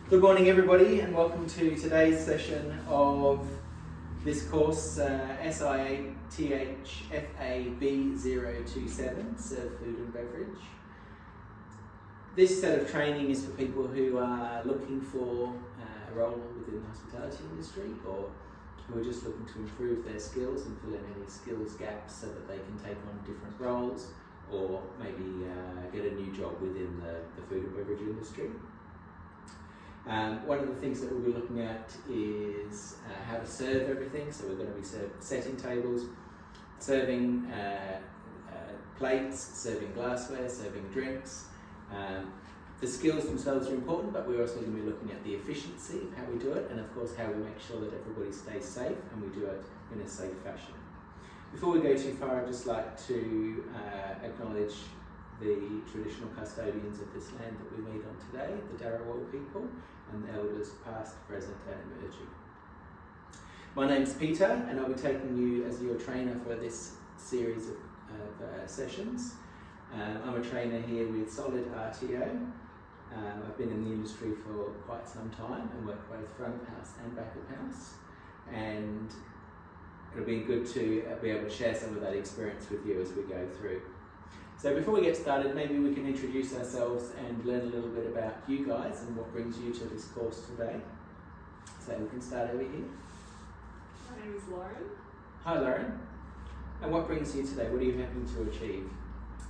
Good morning everybody and welcome to today's session of this course SIA THFA B027, Serve Food and Beverage. This set of training is for people who are looking for a role within the hospitality industry or who are just looking to improve their skills and fill in any skills gaps so that they can take on different roles or maybe get a new job within the food and beverage industry. One of the things that we'll be looking at is how to serve everything. So we're going to be setting tables, serving plates, serving glassware, serving drinks. The skills themselves are important, but we're also going to be looking at the efficiency of how we do it and of course how we make sure that everybody stays safe and we do it in a safe fashion. Before we go too far, I'd just like to acknowledge the traditional custodians of this land that we meet on today, the Darawal people, and the elders past, present and emerging. My name's Peter and I'll be taking you as your trainer for this series of sessions. I'm a trainer here with Solid RTO. I've been in the industry for quite some time and work both front of house and back of house, and it'll be good to be able to share some of that experience with you as we go through. So before we get started, maybe we can introduce ourselves and learn a little bit about you guys and what brings you to this course today. So we can start over here. My name is Lauren. Hi Lauren. And what brings you today? What are you hoping to achieve?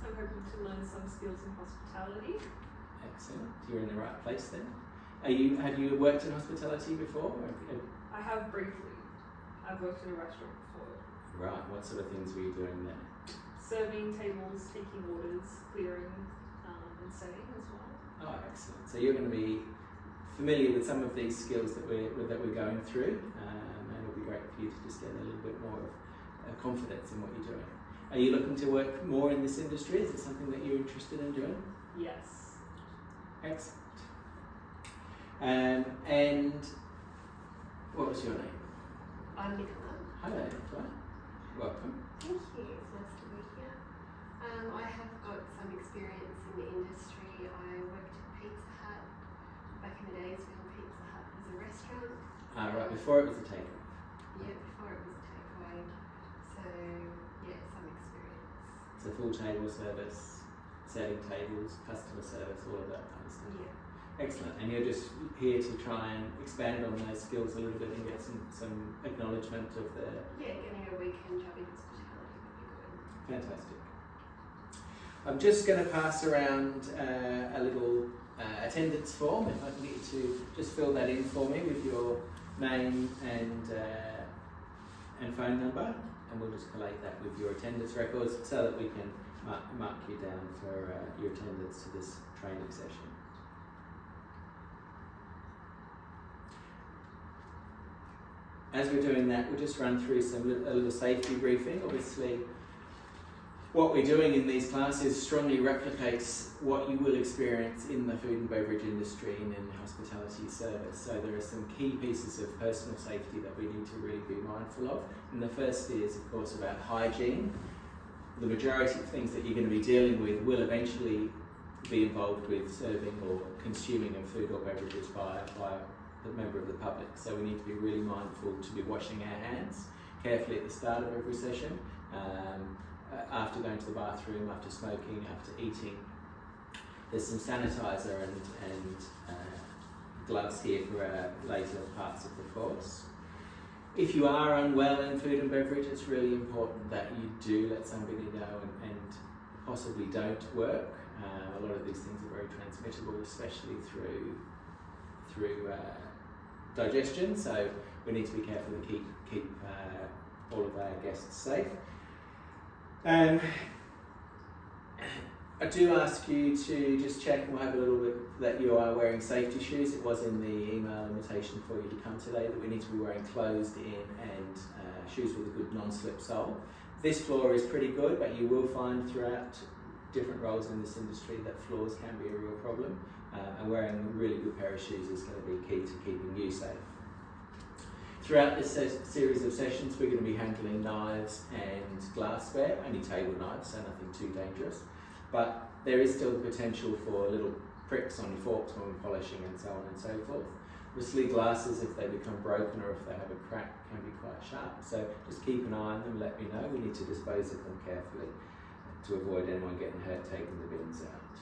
I'm hoping to learn some skills in hospitality. Excellent. You're in the right place then. Have you worked in hospitality before? I have briefly. I've worked in a restaurant before. Right. What sort of things were you doing there? Serving tables, taking orders, clearing, and setting as well. Oh, excellent. So you're going to be familiar with some of these skills that we're going through, and it'll be great for you to just get a little bit more of confidence in what you're doing. Are you looking to work more in this industry? Is it something that you're interested in doing? Yes. Excellent. And what was your name? I'm Nicola. Hello, Nicola. Welcome. Thank you. It's nice to be here. I have got some experience in the industry. I worked at Pizza Hut back in the days when Pizza Hut was a restaurant. Right, before it was a takeaway. Yeah, before it was a takeaway. So, yeah, some experience. So full table service, setting tables, customer service, all of that kind of stuff. Yeah. Excellent. And you're just here to try and expand on those skills a little bit and get some acknowledgement of the... Yeah, getting a weekend job in hospitality would be good. Fantastic. I'm just going to pass around a little attendance form. If I can get you to just fill that in for me with your name and phone number, and we'll just collate that with your attendance records so that we can mark you down for your attendance to this training session. As we're doing that, we'll just run through a little safety briefing. Obviously, what we're doing in these classes strongly replicates what you will experience in the food and beverage industry and in hospitality service. So there are some key pieces of personal safety that we need to really be mindful of. And the first is, of course, about hygiene. The majority of things that you're going to be dealing with will eventually be involved with serving or consuming of food or beverages by a member of the public. So we need to be really mindful to be washing our hands carefully at the start of every session, after going to the bathroom, after smoking, after eating. There's some sanitizer and gloves here for later parts of the course. If you are unwell in food and beverage, it's really important that you do let somebody know and possibly don't work. A lot of these things are very transmittable, especially through digestion, so we need to be careful to keep all of our guests safe. I do ask you to just check, and we'll have a little bit, that you are wearing safety shoes. It was in the email invitation for you to come today that we need to be wearing closed-in and shoes with a good non-slip sole. This floor is pretty good, but you will find throughout different roles in this industry that floors can be a real problem, and wearing a really good pair of shoes is going to be key to keeping you safe. Throughout this series of sessions, we're going to be handling knives and glassware, only table knives, so nothing too dangerous. But there is still the potential for little pricks on your forks when we're polishing and so on and so forth. Obviously glasses, if they become broken or if they have a crack, can be quite sharp. So just keep an eye on them, let me know. We need to dispose of them carefully to avoid anyone getting hurt taking the bins out.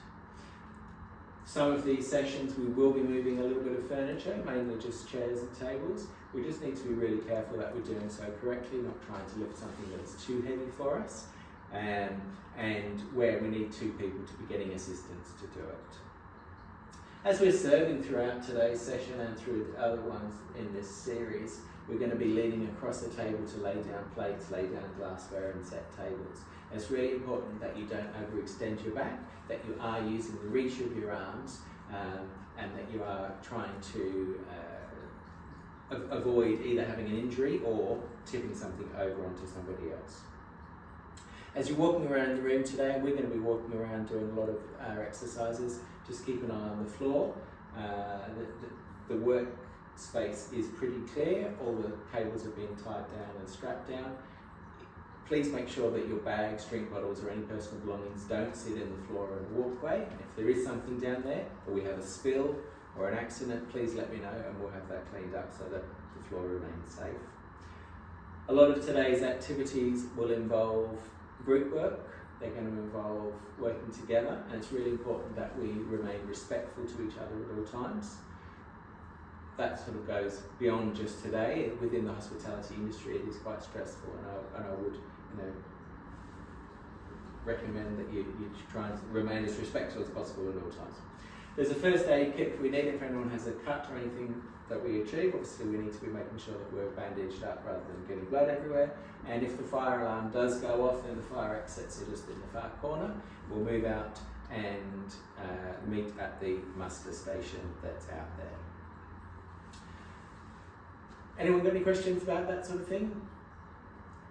Some of these sessions we will be moving a little bit of furniture, mainly just chairs and tables. We just need to be really careful that we're doing so correctly, not trying to lift something that's too heavy for us, and where we need two people to be getting assistance to do it. As we're serving throughout today's session and through the other ones in this series, we're going to be leaning across the table to lay down plates, lay down glassware and set tables. And it's really important that you don't overextend your back, that you are using the reach of your arms, and that you are trying to avoid either having an injury or tipping something over onto somebody else. As you're walking around the room today, and we're going to be walking around doing a lot of our exercises, just keep an eye on the floor. The workspace is pretty clear, all the cables are being tied down and strapped down. Please make sure that your bags, drink bottles or any personal belongings don't sit in the floor or the walkway. And if there is something down there, or we have a spill or an accident, please let me know and we'll have that cleaned up so that the floor remains safe. A lot of today's activities will involve group work. They're going to involve working together, and it's really important that we remain respectful to each other at all times. That sort of goes beyond just today. Within the hospitality industry, it is quite stressful, and I would recommend that you try and remain as respectful as possible at all times. There's a first aid kit if we need it, if anyone has a cut or anything that we achieve. Obviously we need to be making sure that we're bandaged up rather than getting blood everywhere. And if the fire alarm does go off, then the fire exits are just in the far corner. We'll move out and meet at the muster station that's out there. Anyone got any questions about that sort of thing?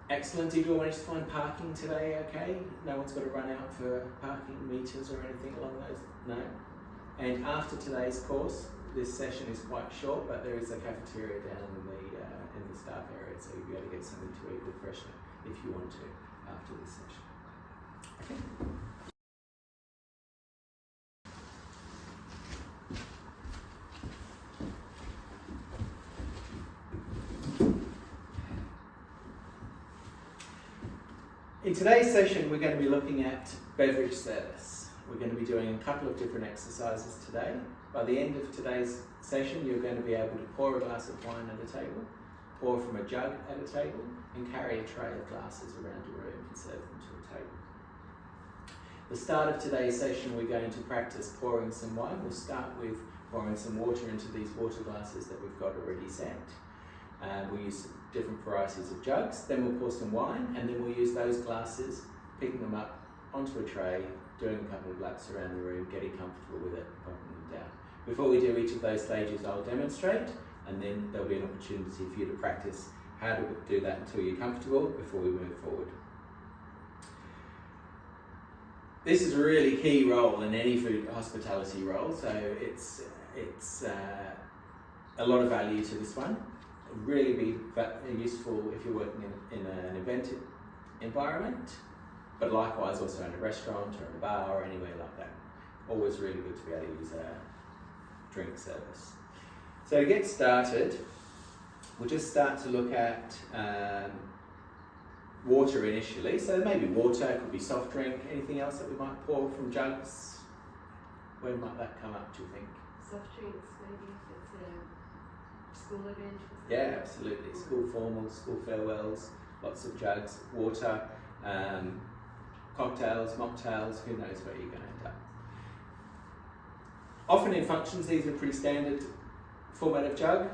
Excellent. Did you all manage to find parking today okay? No one's got to run out for parking meters or anything along those? No? And after today's course, this session is quite short, but there is a cafeteria down in the staff area, so you'll be able to get something to eat refreshment if you want to after this session. Okay. In today's session, we're going to be looking at beverage service. We're going to be doing a couple of different exercises today. By the end of today's session, you're going to be able to pour a glass of wine at a table, pour from a jug at a table, and carry a tray of glasses around the room and serve them to a table. The start of today's session, we're going to practice pouring some wine. We'll start with pouring some water into these water glasses that we've got already set. We'll use different varieties of jugs, then we'll pour some wine, and then we'll use those glasses, picking them up onto a tray, doing a couple of laps around the room, getting comfortable with it, and popping them down. Before we do each of those stages, I'll demonstrate, and then there'll be an opportunity for you to practice how to do that until you're comfortable before we move forward. This is a really key role in any food hospitality role, so it's a lot of value to this one. It'll really be useful if you're working in an event environment, but likewise also in a restaurant or in a bar or anywhere like that. Always really good to be able to use a drink service. So to get started, we'll just start to look at water initially. So maybe water, it could be soft drink, anything else that we might pour from jugs. Where might that come up, do you think? Soft drinks, maybe if it's a school event or something. Yeah, absolutely. School formals, school farewells, lots of jugs, water, cocktails, mocktails, who knows where you're going to end up. Often in functions, these are pretty standard format of jug.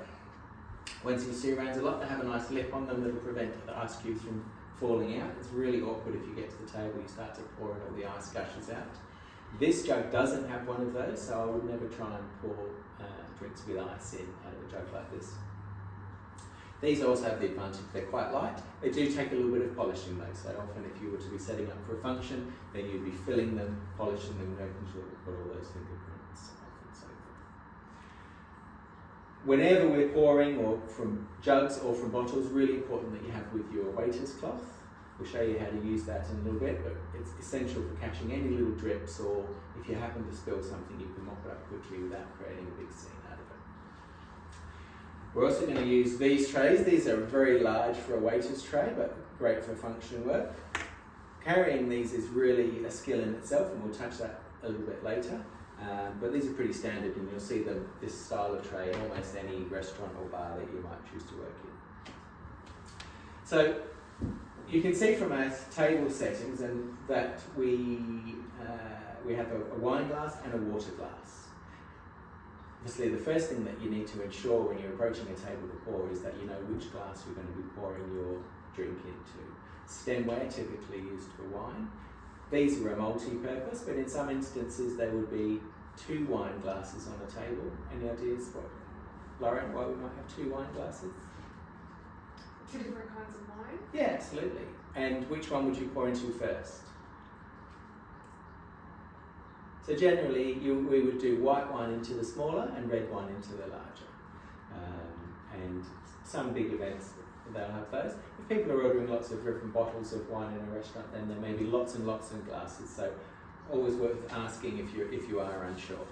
Ones you see around a lot, they have a nice lip on them that'll prevent the ice cubes from falling out. It's really awkward if you get to the table, you start to pour and all the ice gushes out. This jug doesn't have one of those, so I would never try and pour drinks with ice in out of a jug like this. These also have the advantage they're quite light. They do take a little bit of polishing though, so often if you were to be setting up for a function, then you'd be filling them, polishing them, making sure we've got all those fingerprints off and so forth. Whenever we're pouring, or from jugs or from bottles, really important that you have with you a waiter's cloth. We'll show you how to use that in a little bit, but it's essential for catching any little drips, or if you happen to spill something, you can mop it up quickly without creating a big scene out of it. We're also going to use these trays. These are very large for a waiter's tray, but great for function work. Carrying these is really a skill in itself, and we'll touch that a little bit later. But these are pretty standard, and you'll see this style of tray in almost any restaurant or bar that you might choose to work in. So you can see from our table settings and that we have a wine glass and a water glass. Obviously, the first thing that you need to ensure when you're approaching a table to pour is that you know which glass you're going to be pouring your drink into. Stemware, typically used for wine. These are a multi-purpose, but in some instances there would be 2 wine glasses on a table. Any ideas, Lauren, why we might have 2 wine glasses? 2 different kinds of wine? Yeah, absolutely. And which one would you pour into first? So generally, we would do white wine into the smaller and red wine into the larger. And some big events, they'll have those. If people are ordering lots of different bottles of wine in a restaurant, then there may be lots and lots of glasses. So always worth asking if you are unsure.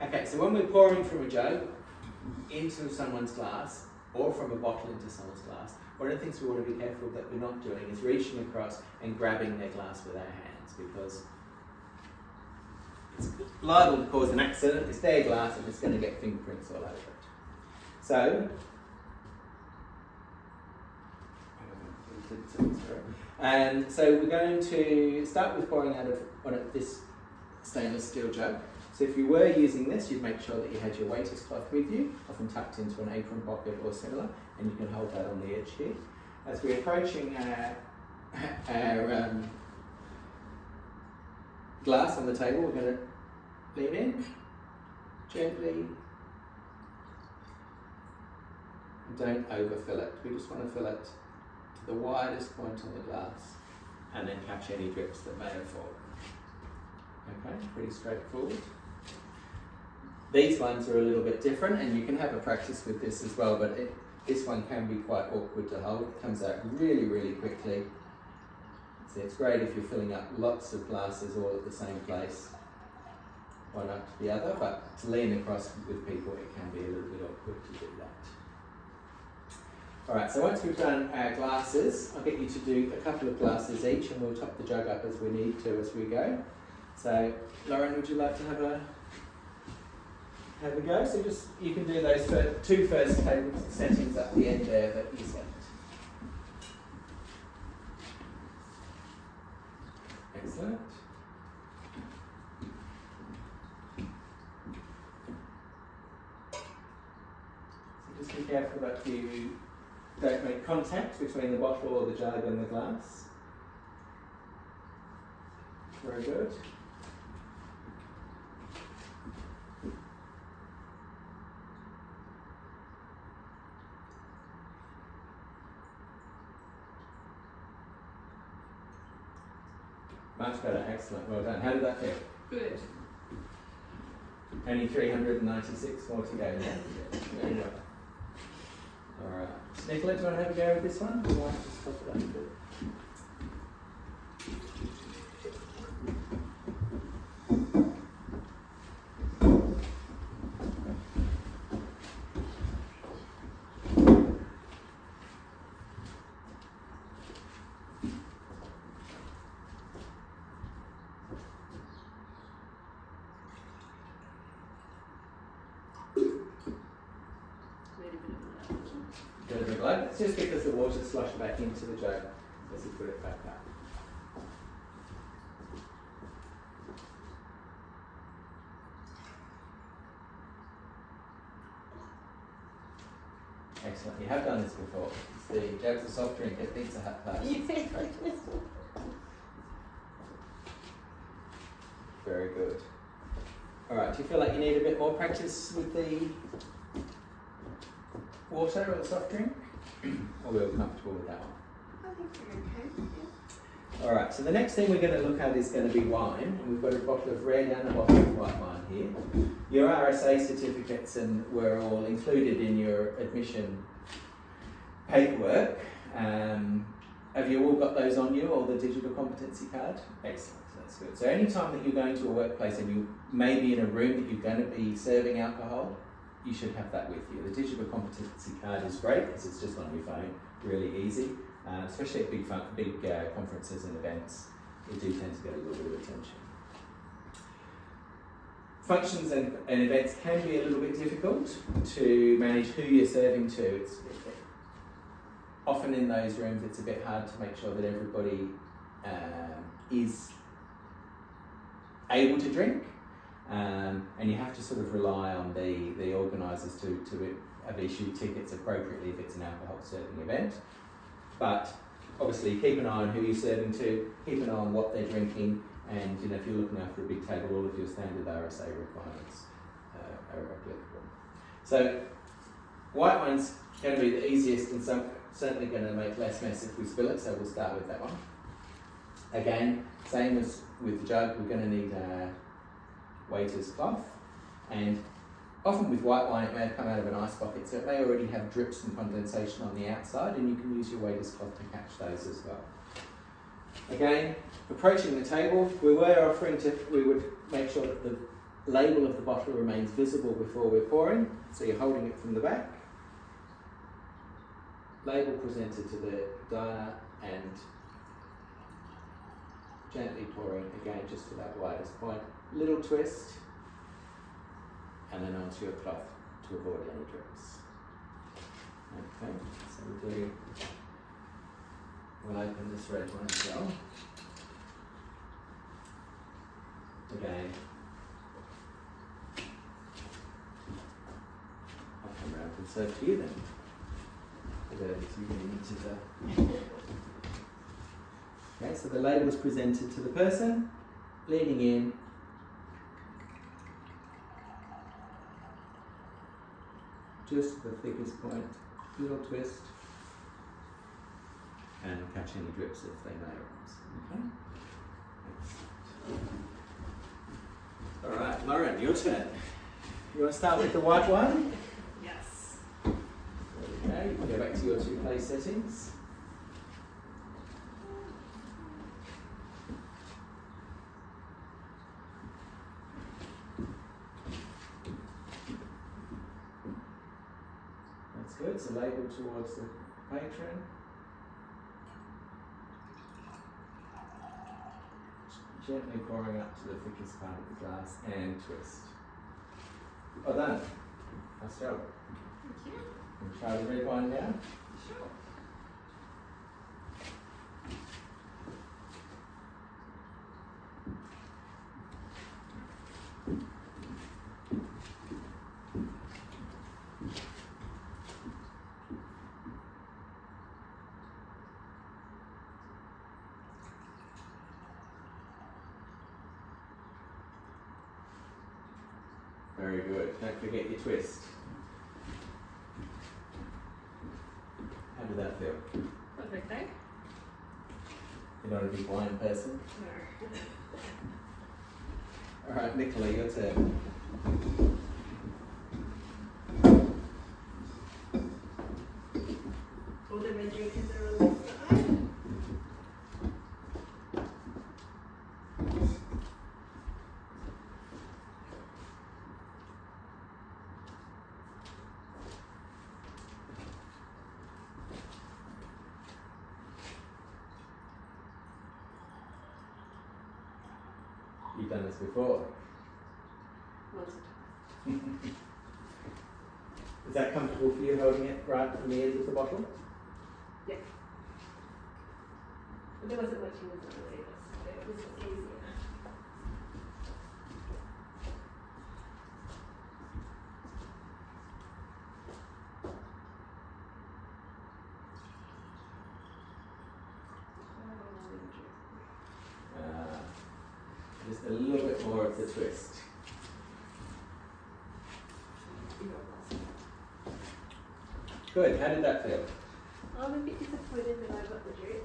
Okay, so when we're pouring from a jug into someone's glass, or from a bottle into someone's glass, one of the things we want to be careful that we're not doing is reaching across and grabbing their glass with our hands, because it's liable to cause an accident. It's their glass and it's going to get fingerprints all over it. So we're going to start with pouring out of one of this stainless steel jug. So if you were using this, you'd make sure that you had your waiter's cloth with you, often tucked into an apron pocket or similar, and you can hold that on the edge here. As we're approaching our glass on the table, we're going to lean in gently. Don't overfill it. We just want to fill it to the widest point on the glass and then catch any drips that may have fallen. Okay, pretty straightforward. These ones are a little bit different, and you can have a practice with this as well, but this one can be quite awkward to hold. It comes out really, really quickly. So it's great if you're filling up lots of glasses all at the same place, one up to the other, but to lean across with people, it can be a little bit awkward to do that. Alright, so once we've done our glasses, I'll get you to do a couple of glasses each, and we'll top the jug up as we need to as we go. So, Lauren, would you like to have a go? So you can do those 2 first table settings at the end there that you set. Excellent. So just be careful that you don't make contact between the bottle or the jug and the glass. Very good. Much better, excellent, well done. How did that feel? Good. Only 396 more to go. Yeah? Very well. Alright. Nicola, do you want to have a go with this one? We might just top it up a bit. It's just because the water sloshed back into the jug as you put it back up. Excellent. You have done this before. It's the jugs of soft drink at Pizza Hut party. Very good. Alright, do you feel like you need a bit more practice with the water or the soft drink? Or we're comfortable with that one? I think we're okay. Yeah. Alright, so the next thing we're going to look at is going to be wine. And we've got a bottle of red and a bottle of white wine here. Your RSA certificates were all included in your admission paperwork. Have you all got those on you, or the digital competency card? Excellent, that's good. So any time that you're going to a workplace and you may be in a room that you're going to be serving alcohol, you should have that with you. The digital competency card is great because it's just on your phone, really easy, especially at big conferences and events. They do tend to get a little bit of attention. Functions and events can be a little bit difficult to manage who you're serving to. Often in those rooms it's a bit hard to make sure that everybody is able to drink, and you have to sort of rely on the organisers to have issued tickets appropriately if it's an alcohol serving event. But obviously keep an eye on who you're serving to, keep an eye on what they're drinking, and if you're looking after a big table, all of your standard RSA requirements are applicable. So white wine's going to be the easiest and certainly going to make less mess if we spill it, so we'll start with that one. Again, same as with the jug, we're going to need a waiter's cloth, and often with white wine it may have come out of an ice bucket, so it may already have drips and condensation on the outside, and you can use your waiter's cloth to catch those as well. Again, approaching the table, we would make sure that the label of the bottle remains visible before we're pouring, so you're holding it from the back. Label presented to the diner and gently pouring again just to that widest point. Little twist and then onto your cloth to avoid any drips. Okay, so we'll open this red one as well. Again, I'll come around and serve to you then. Okay, so the label is presented to the person, leaning in, just the thickest point, little twist, and catch any drips if they may arise. Okay. Alright, Lauren, your turn. You want to start with the white one? Yes. Okay, you can go back to your 2 place settings. That's good, so label towards the patron. Gently pouring up to the thickest part of the glass and twist. Well done. Nice job. Thank you. And try the red wine now. Sure. Very good. Don't forget your twist. How did that feel? Perfect, eh? You're not a big wine person? No. Alright, Nicola, your turn. All the red drinkers are on this side. You've done this before. Once or twice. Is that comfortable for you holding it right from the end of the bottle? Yeah. But there wasn't much in the bottle either, so it was just easier. Just a little bit more of the twist. Good, how did that feel? I'm a bit disappointed that I got the drip,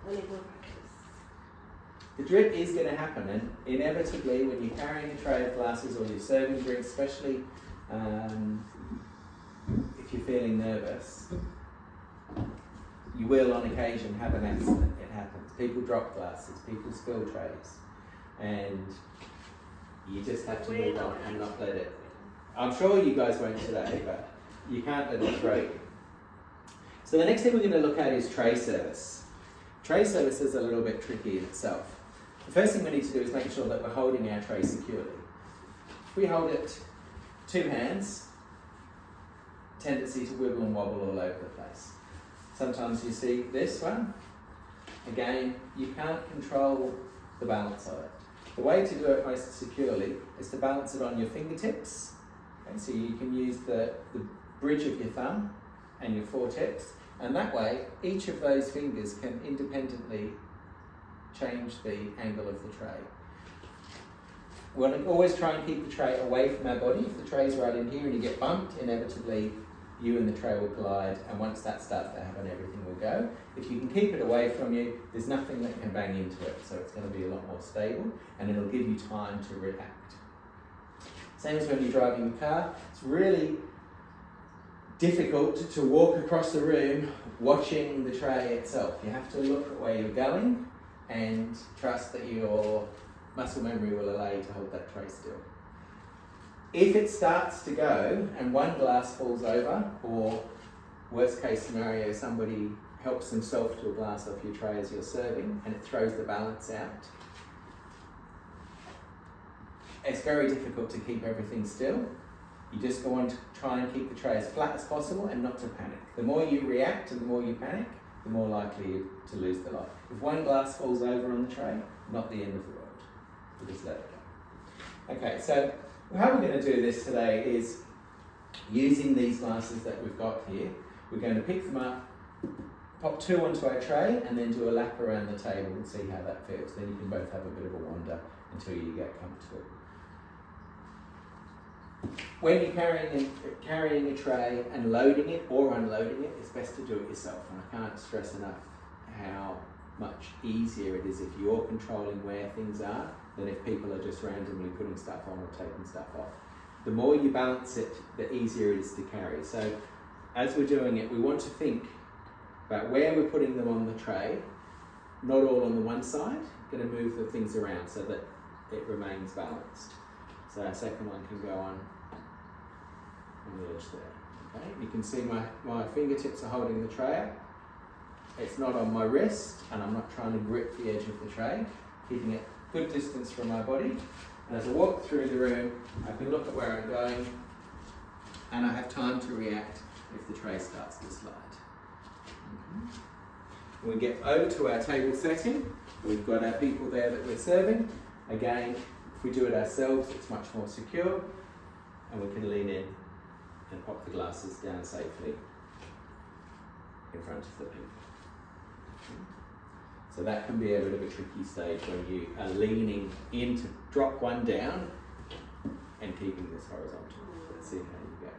but I need more practice. The drip is going to happen, and inevitably when you're carrying a tray of glasses or you're serving drinks, especially if you're feeling nervous, you will on occasion have an accident. It happens. People drop glasses, people spill trays, and you just have to move on and not let it. I'm sure you guys won't today, but you can't let it throw you. So the next thing we're going to look at is tray service. Tray service is a little bit tricky in itself. The first thing we need to do is make sure that we're holding our tray securely. If we hold it two hands, tendency to wibble and wobble all over the place. Sometimes you see this one. Again, you can't control the balance of it. The way to do it most securely is to balance it on your fingertips. Okay, so you can use the bridge of your thumb and your four tips, and that way each of those fingers can independently change the angle of the tray. We want to always try and keep the tray away from our body. If the tray's right in here and you get bumped, inevitably you and the tray will collide, and once that starts to happen, everything will go. If you can keep it away from you, there's nothing that can bang into it, so it's going to be a lot more stable, and it'll give you time to react. Same as when you're driving the car. It's really difficult to walk across the room watching the tray itself. You have to look at where you're going and trust that your muscle memory will allow you to hold that tray still. If it starts to go and one glass falls over, or worst case scenario, somebody helps themselves to a glass off your tray as you're serving and it throws the balance out, it's very difficult to keep everything still. You just go on to try and keep the tray as flat as possible and not to panic. The more you react and the more you panic, the more likely to lose the lot. If one glass falls over on the tray, not the end of the world. You just let it go. Okay, so how we're going to do this today is using these glasses that we've got here. We're going to pick them up, pop two onto our tray, and then do a lap around the table and see how that feels. Then you can both have a bit of a wander until you get comfortable. When you're carrying a tray and loading it or unloading it, it's best to do it yourself. And I can't stress enough how much easier it is if you're controlling where things are than if people are just randomly putting stuff on or taking stuff off. The more you balance it, the easier it is to carry. So as we're doing it, we want to think about where we're putting them on the tray, not all on the one side. We're going to move the things around so that it remains balanced. So our second one can go on the edge there. Okay, you can see my fingertips are holding the tray up. It's not on my wrist, and I'm not trying to grip the edge of the tray, keeping it good distance from my body. And as I walk through the room, I can look at where I'm going, and I have time to react if the tray starts to slide. When we get over to our table setting, we've got our people there that we're serving. Again, if we do it ourselves, it's much more secure, and we can lean in and pop the glasses down safely in front of the people. So that can be a bit of a tricky stage when you are leaning in to drop one down and keeping this horizontal. Let's see how you go.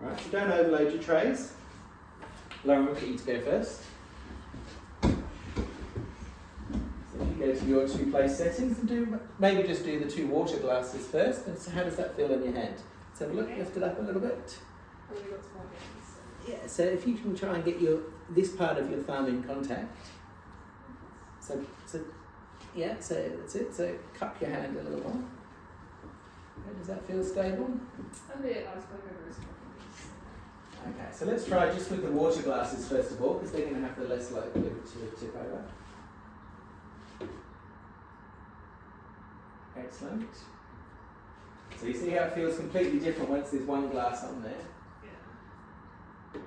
Right, so don't overload your trays. Lauren, we'll get you to go first. So if you go to your two place settings and maybe just do the two water glasses first, and so how does that feel in your hand? Let's have a look, lift it up a little bit. I've only got small hands. Yeah, so if you can try and get this part of your thumb in contact. So yeah, so that's it. So cup your hand a little more. Okay, does that feel stable? A bit. I was going over a small hands. Okay, so let's try just with the water glasses first of all, because they're going to have the less likelihood to tip over. Excellent. So you see how it feels completely different once there's one glass on there. Yeah.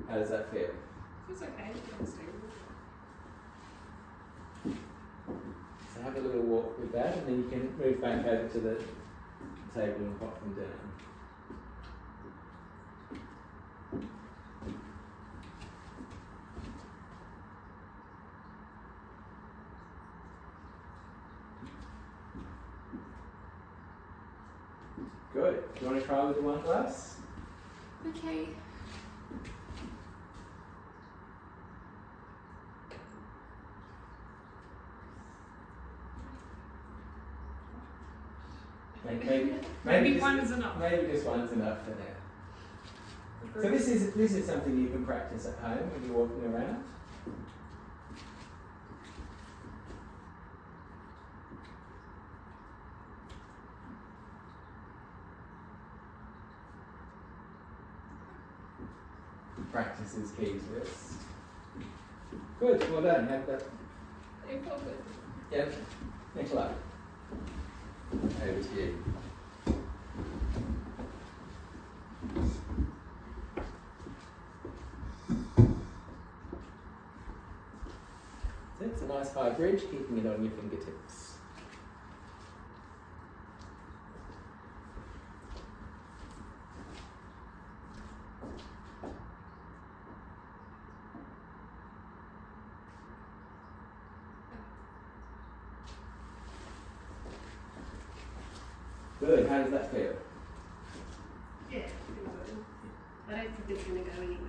How does that feel? Feels okay. It's stable. So have a little walk with that, and then you can move back over to the table and pop them down. Good. Do you want to try with the one glass? Okay. Maybe One is enough. Maybe just one's enough for now. So this is something you can practice at home when you're walking around. Practice is key to this. Good, well done. Have that. It felt good. Yep. Nicola, over to you. It's a nice high bridge, keeping it on your fingertips. Good, how does that feel? Yeah, feel good. I don't think it's going to go anywhere.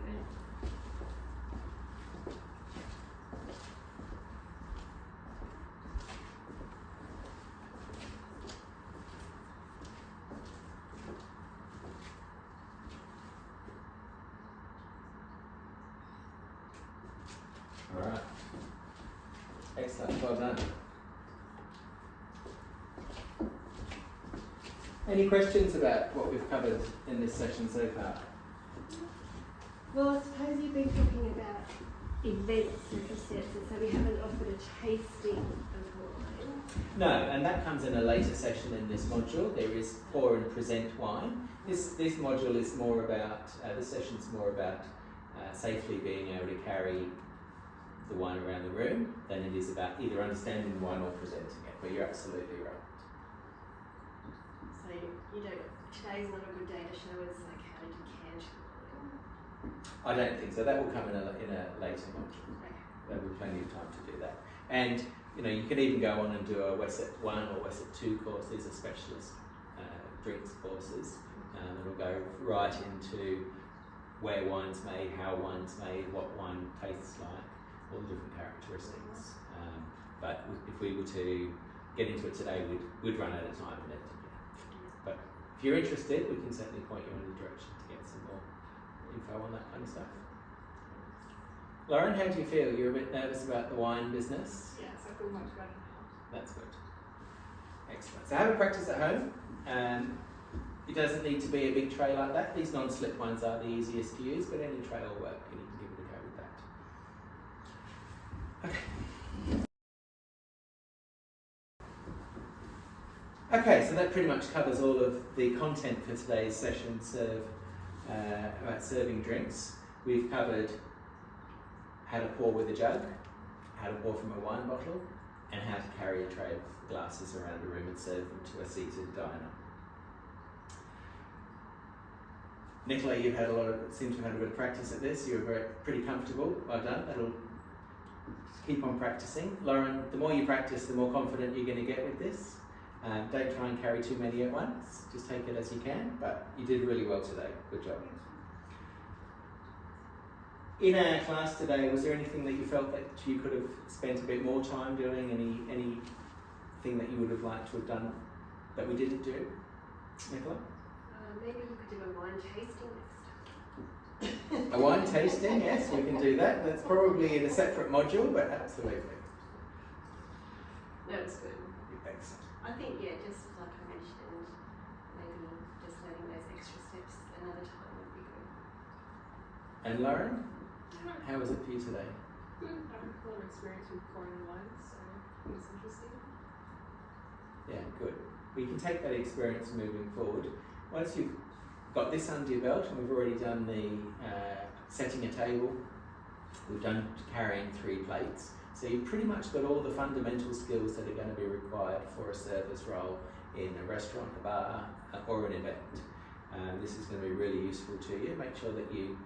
Alright. Excellent, well done. Any questions about what we've covered in this session so far? Well, I suppose you've been talking about event circumstances, so we haven't offered a tasting of wine. No, and that comes in a later session in this module. There is pour and present wine. This module is more about, this session's more about safely being able to carry the wine around the room than it is about either understanding the wine or presenting it, but you're absolutely right. So you don't, today's not a good day to show us like how to decant wine. I don't think so. That will come in a later module. Okay. There'll be plenty of time to do that. And you know, you can even go on and do a Wesset 1 or Wesset 2 course. These are specialist drinks courses. It'll go right into where wine's made, how wine's made, what wine tastes like, all the different characteristics. But if we were to get into it today, we'd run out of time in it. But if you're interested, we can certainly point you in the direction to get some more info on that kind of stuff. Lauren, how do you feel? You're a bit nervous about the wine business? Yes, I feel much better now. That's good. Excellent. So have a practice at home. It doesn't need to be a big tray like that. These non-slip ones are the easiest to use, but any tray will work and you can give it a go with that. Okay, so that pretty much covers all of the content for today's session about serving drinks. We've covered how to pour with a jug, how to pour from a wine bottle, and how to carry a tray of glasses around a room and serve them to a seated diner. Nicola, you've had seem to have had a bit of practice at this. You're pretty comfortable. Well done. That'll keep on practicing. Lauren, the more you practice, the more confident you're going to get with this. Don't try and carry too many at once. Just take it as you can. But you did really well today. Good job. In our class today, was there anything that you felt that you could have spent a bit more time doing? Anything that you would have liked to have done that we didn't do? Nicola? Maybe you could do a wine tasting next time. A wine tasting, yes, we can do that. That's probably in a separate module, but absolutely. That was good. Excellent. I think, yeah, just like I mentioned, maybe just learning those extra steps another time would be good. And Lauren, how was it for you today? Good. I have a lot of experience with pouring wine, so it was interesting. Yeah, good. We can take that experience moving forward. Once you've got this under your belt, and we've already done the setting a table, we've done carrying 3 plates, so you've pretty much got all the fundamental skills that are going to be required for a server's role in a restaurant, a bar, or an event. This is going to be really useful to you. Make sure that you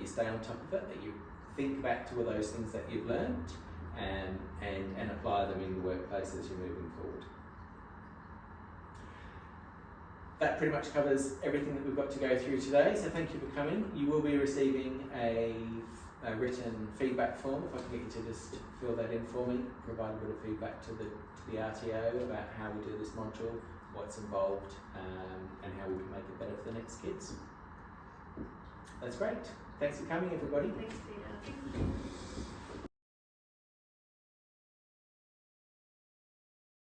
stay on top of it, that you think back to all those things that you've learned, and apply them in the workplace as you're moving forward. That pretty much covers everything that we've got to go through today, so thank you for coming. You will be receiving a written feedback form. If I can get you to just fill that in for me, provide a bit of feedback to the RTO about how we do this module, what's involved, and how we can make it better for the next kids. That's great. Thanks for coming, everybody. Thanks, Peter.